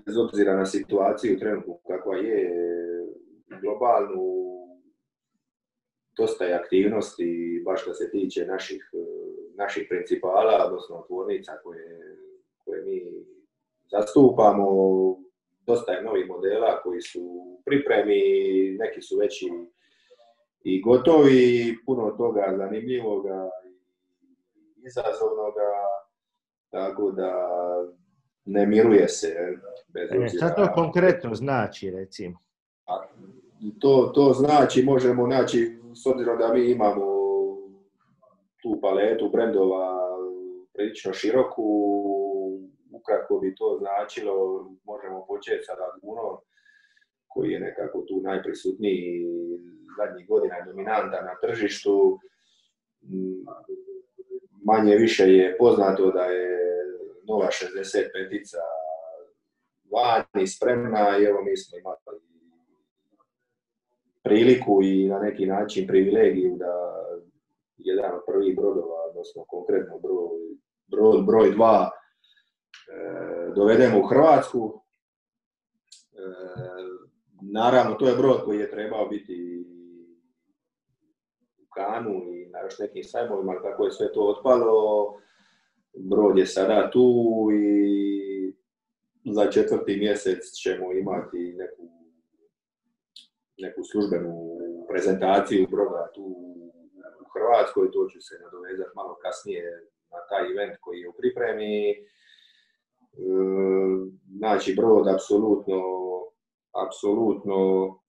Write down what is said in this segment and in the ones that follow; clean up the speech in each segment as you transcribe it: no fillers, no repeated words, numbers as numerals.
bez obzira na situaciju trenutnu kakva je globalnu, dosta je aktivnosti baš što se tiče naših principala, odnosno tvornica koje mi zastupamo. Dosta je novih modela koji su u pripremi, neki su već i gotovi, puno toga zanimljivoga i izazovnoga, tako da ne miruje se. Bez obzira. Šta to konkretno znači, recimo? To znači, možemo naći, s obzirom da mi imamo tu paletu brendova prilično široku, ukratko bi to značilo, možemo početi sa Lagunom, koji je nekako tu najprisutniji zadnjih godina dominantan na tržištu. Manje više je poznato da je nova 65-ica vani spremna i evo mi smo imali priliku i na neki način privilegiju da jedan od prvih brodova, odnosno konkretno broj 2, dovedemo u Hrvatsku. Naravno, to je brod koji je trebao biti u Kanu i na još nekim sajmovima, ali kako je sve to otpalo, brod je sada tu i za 4. mjesec ćemo imati neku službenu prezentaciju broda tu u Hrvatskoj. To ću se nadovezati malo kasnije na taj event koji je u pripremi. Znači, brod apsolutno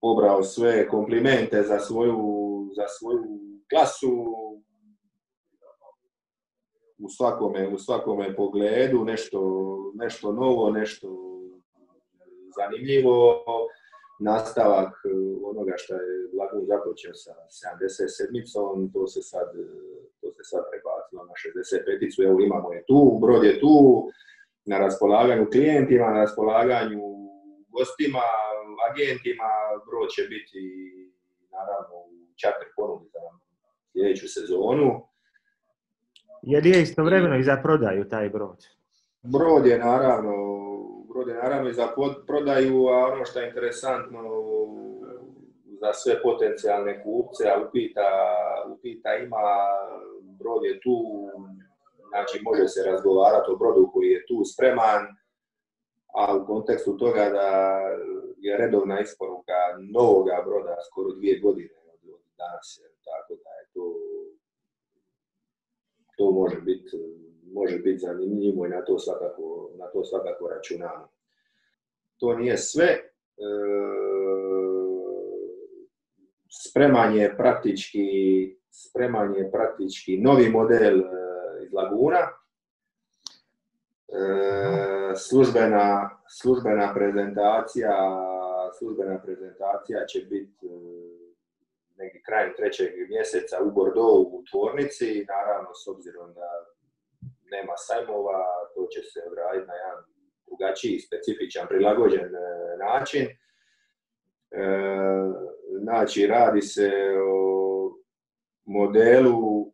pobrao sve komplimente za svoju klasu u svakome pogledu, nešto novo, nešto zanimljivo. Nastavak onoga što je Lagun započeo sa 77-icom, to se sad prebacilo na 65-icu. Evo, imamo je tu, brod je tu, na raspolaganju klijentima, na raspolaganju gostima, agentima. Brod će biti naravno u charter ponudi za sljedeću sezonu. Jer je istovremeno i za prodaju taj brod? Brod je naravno i za prodaju, a ono što je interesantno za sve potencijalne kupce, a upita ima, brod je tu, znači može se razgovarati o brodu koji je tu spreman, a u kontekstu toga da je redovna isporuka novoga broda skoro 2 godine od danas, tako da je to može biti zanimljivo i na to svakako računamo. To nije sve. Spreman je praktički novi model iz Laguna. Službena prezentacija će biti neki krajem 3. mjeseca u Bordeauxu u tvornici. Naravno, s obzirom da nema sajmova, to će se raditi na jedan drugačiji, specifičan, prilagođen način. Znači, radi se o modelu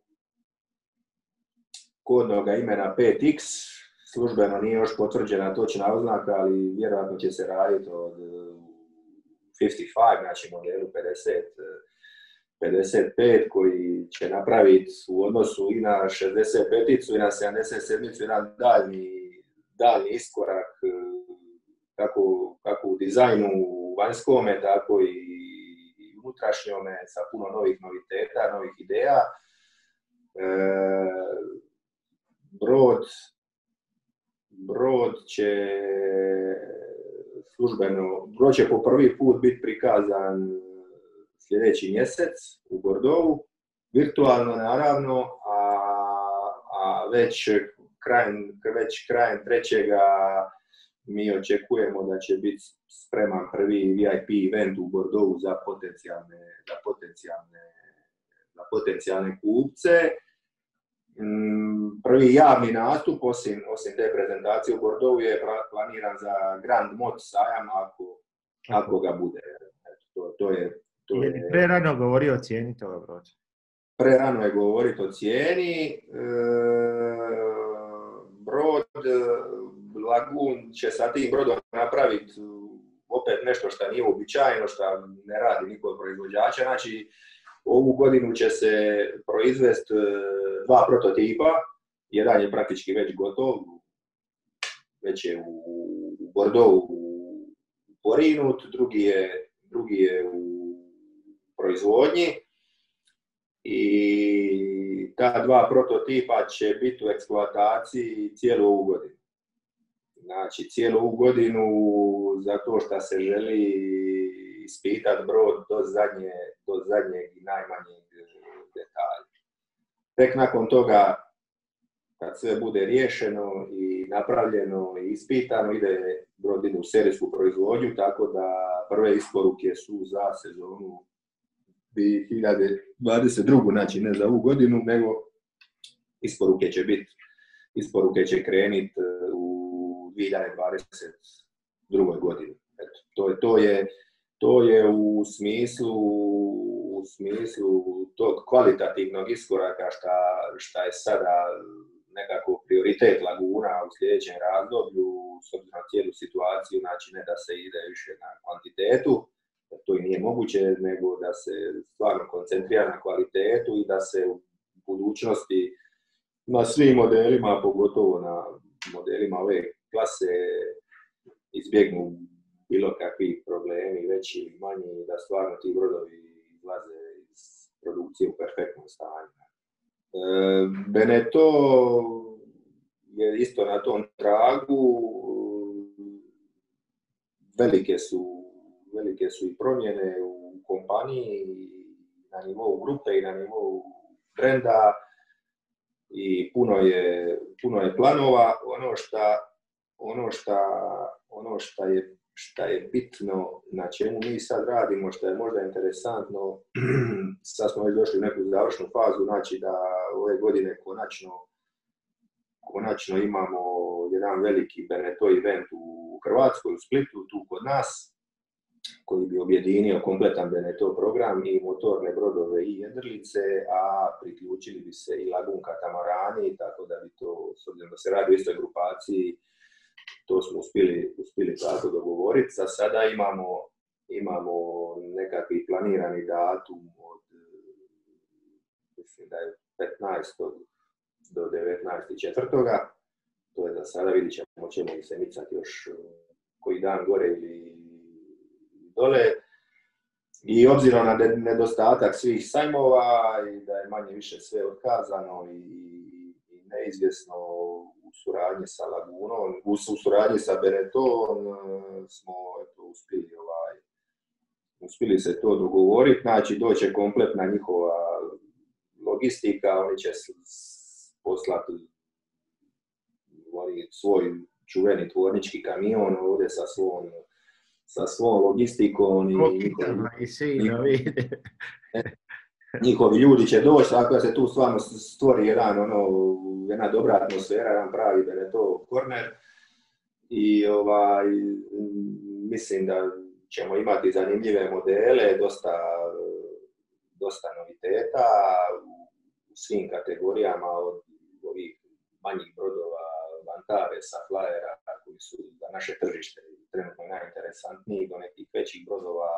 kodnog imena 5X. Službeno nije još potvrđena točna oznaka, ali vjerojatno će se raditi od 55, znači modelu 55, koji će napraviti u odnosu i na 65-icu i na 77-icu jedan daljni iskorak kako u dizajnu vanjskome, tako i unutrašnjome, sa puno novih noviteta, novih ideja. Brod će po prvi put biti prikazan sljedeći mjesec u Bordeauxu, virtualno naravno, a već krajem 3. mi očekujemo da će biti spreman prvi VIP event u Bordeauxu za potencijalne kupce. Prvi javni nastup, osim te prezentacije u Bordeauxu, je planiran za Grand Mot sajam ako ga bude. Je li prerano govori o cijeni toga broda? Prerano je govoriti o cijeni. Brod Lagun će sa tim brodom napraviti opet nešto što nije uobičajeno, što ne radi niko od proizvođača. Znači, ovu godinu će se proizvesti 2 prototipa. Jedan je praktički već gotov, već je u Bordeauxu porinut, drugi je u proizvodnji. I ta 2 prototipa će biti u eksploataciji cijelu ovu godinu. Znači, cijelu ovu godinu zato što se želi ispitati brod do zadnjeg i najmanjeg detalja. Tek nakon toga, kad sve bude riješeno i napravljeno i ispitano, brod ide u serijsku proizvodnju, tako da prve isporuke su za sezonu 2022. Znači ne za ovu godinu, nego isporuke će krenuti u 2022. godini. Eto, to je u smislu tog kvalitativnog iskoraka šta je sada nekako prioritet laguna u sljedećem razdoblju, s obzirom na cijelu situaciju, znači ne da se ide više na kvantitetu, to i nije moguće, nego da se stvarno koncentrira na kvalitetu i da se u budućnosti na svim modelima, pogotovo na modelima ove klase, izbjegnu bilo kakvi problemi, veći ili manji, da stvarno ti brodovi izlaze iz produkcije u perfektnom stanju. Beneteau je isto na tom tragu, velike su i promjene u kompaniji, na nivou grupe i na nivou brenda i puno je planova. Ono što je bitno, na čemu mi sad radimo, što je možda interesantno, sad smo već došli u neku završnu fazu, znači da ove godine konačno imamo jedan veliki Beneteau event u Hrvatskoj, u Splitu, tu kod nas, koji bi objedinio kompletan Beneteau program i motorne brodove i jedrilice, a priključili bi se i lagun katamarani, tako da bi to, s obzirom da se radi o istoj grupaciji, to smo uspjeli tako dogovoriti. Za sada imamo nekakvi planirani datum od, mislim da je 15. do 19.4. To je za sada, vidit ćemo li se micati još koji dan gore ili dole. I obzirom na nedostatak svih sajmova i da je manje više sve otkazano i neizvjesno u suradnji sa Lagunom, u suradnji sa Beneteuom smo uspjeli se to dogovoriti. Znači, doće kompletna njihova logistika, oni će poslati svoj čuveni tvornički kamion ovdje sa svom logistikom njihovi ljudi će doći, tako da se tu stvarno stvori jedna dobra atmosfera, jedan pravi Beneteau corner i mislim da ćemo imati zanimljive modele, dosta noviteta u svim kategorijama, od ovih manjih brodova, Antaresa, Flyera, koji su za naše tržište trenutno najinteresantniji, do nekih većih brodova.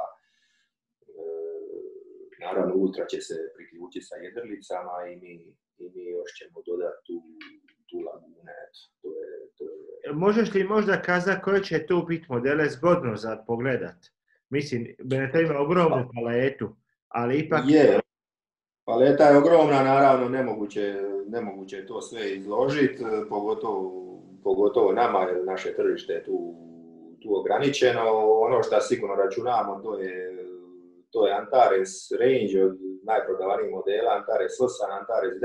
Naravno, Ultra će se priključiti sa jedrlicama i mi još ćemo dodati tu lagune. Možeš li možda kazati koje će tu biti modele zgodno za pogledat? Mislim, Beneteu ima ogromnu paletu, ali ipak... Paleta je ogromna, naravno, nemoguće to sve izložiti, pogotovo nama, jer naše tržište je tu ograničeno. Ono što sigurno računamo, to je Antares range od najprodavanijih modela, Antares 8, Antares 9,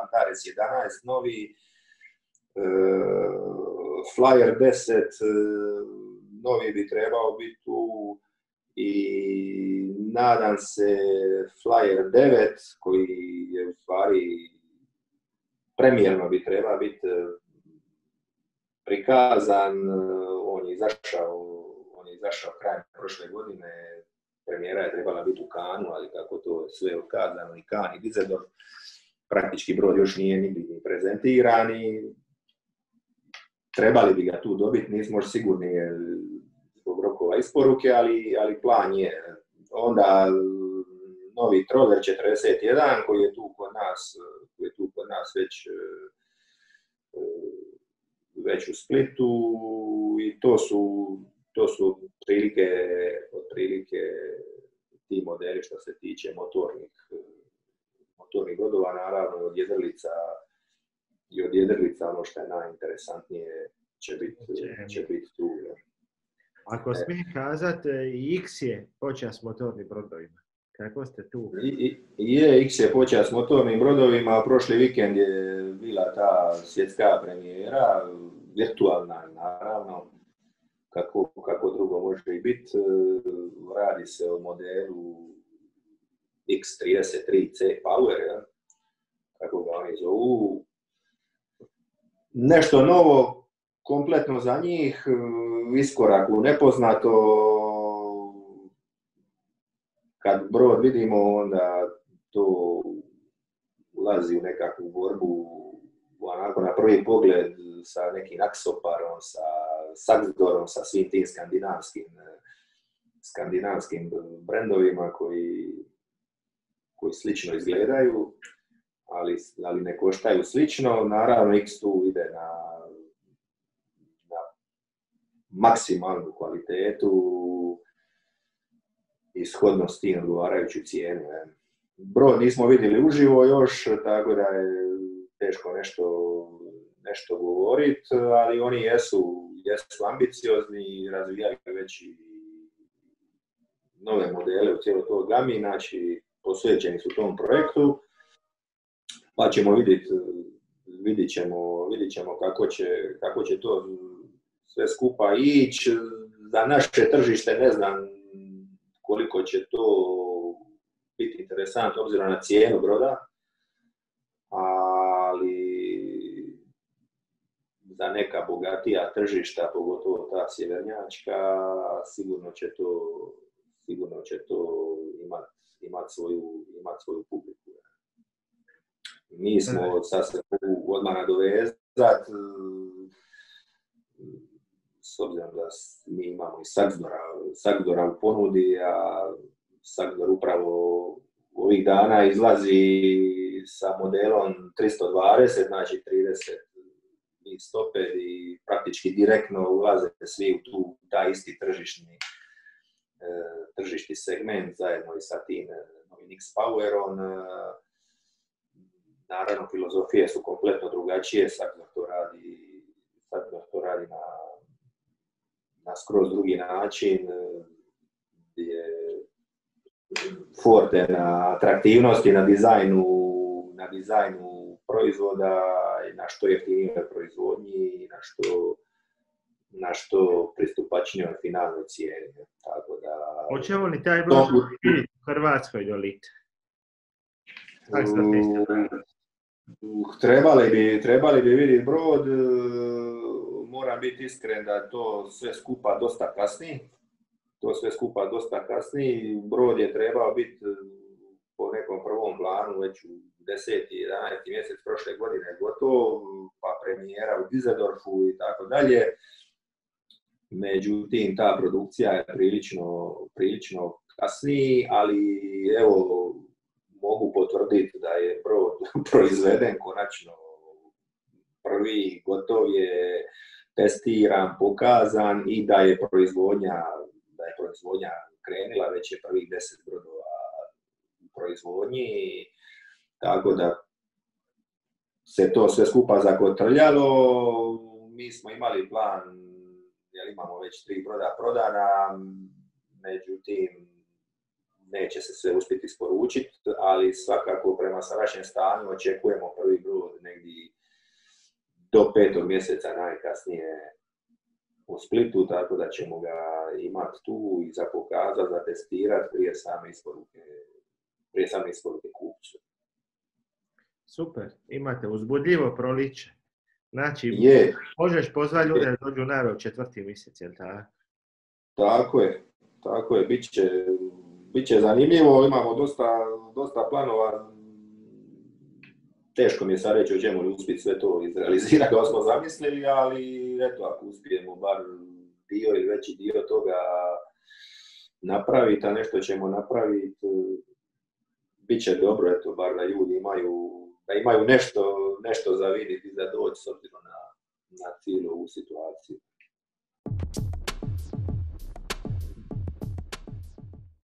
Antares 11 novi, Flyer 10 novi bi trebao biti tu i nadam se Flyer 9 koji je u stvari premijerno bi trebao biti prikazan. On je izašao krajem prošle godine. Premijera je trebala biti u Cannesu, ali kako to je sve otkazano, i Cannes i Düsseldorf, praktički brod još nije ni prezentiran i trebali bi ga tu dobiti, nismo još sigurni zbog rokova isporuke, ali plan je. Onda novi Troller 41 koji je tu kod nas već u Splitu, i to su otprilike ti modeli što se tiče motornih brodova, naravno od jedrilica ono što je najinteresantnije će biti tu. Ako smijem kazati, X je počeo s motornim brodovima. Kako ste tu? X je počeo s motornim brodovima, prošli vikend je bila ta svjetska premijera, virtualna naravno, kako drugo može i biti. Radi se o modelu X33C Power, kako ga oni zovu. Nešto novo, kompletno za njih, iskorak u nepoznato. Kad brod vidimo, onda to ulazi u nekakvu borbu, onako na prvi pogled, sa nekim Aksoparom, sa Saxdorom, sa svim tim skandinavskim brendovima koji slično izgledaju, ali ne koštaju slično. Naravno, X tu ide na maksimalnu kvalitetu i shodno s tim odgovarajuću cijenu. Brod nismo vidjeli uživo još, tako da je teško nešto govoriti, ali oni jesu ambiciozni i razvijaju već i nove modele u cijeloj toj gami, znači posvećeni su tom projektu, pa ćemo vidjet ćemo kako će to sve skupa ići. Za naše tržište ne znam koliko će to biti interesantno obzirom na cijenu broda, ali za neka bogatija tržišta, pogotovo ta sjevernjačka, sigurno će to imati svoju publiku. Mi smo, sad se mogu odmah nadovezati, s obzirom da mi imamo i Saxdora u ponudi, a Saxdor upravo ovih dana izlazi sa modelom 320, znači 30 i stope, i praktički direktno ulaze svi u taj isti tržišni segment zajedno i sa tim novim X-Powerom. Naravno, filozofije su kompletno drugačije, Saxdor to radi na skroz drugi način, gdje forte na atraktivnosti, na dizajnu proizvoda i na što jeftinijoj proizvodnji i na što pristupačnijoj finalnoj cijeni. Tako da... Hoćemo li taj brod vidjeti u Hrvatskoj dolit? Trebali bi vidjeti brod. Moram biti iskren da to sve skupa dosta kasni. Brod je trebao biti po nekom prvom planu već u 10. 11. mjesec prošle godine gotov, pa premijera u Düsseldorfu i tako dalje. Međutim, ta produkcija je prilično kasni, ali evo, mogu potvrditi da je brod proizveden konačno prvi, gotov je, testiran, pokazan i da je proizvodnja krenula, već je prvih 10 brodova u proizvodnji, tako da se to sve skupa zakotrljalo. Mi smo imali plan, jer imamo već 3 broda prodana, međutim neće se sve uspjeti isporučiti, ali svakako prema sadašnjem stanju očekujemo prvi brod negdje do 5. mjeseca najkasnije u Splitu, tako da ćemo ga imati tu i za pokazati, za testirati prije same isporuke kupcu. Super, imate uzbudljivo proliče. Znači, možeš pozvati ljude da dođu najave u 4. mjesec, jel tako? Tako je, bit će zanimljivo, imamo dosta planova teško mi je sad reći hoćemo li uspjeti sve to izrealizirati kako smo zamislili, ali eto, ako uspijemo bar dio ili veći dio toga napraviti, a nešto ćemo napraviti, bit će dobro, eto, bar da ljudi imaju nešto za vidjeti, za doći s obzirom na cijelu ovu situaciju.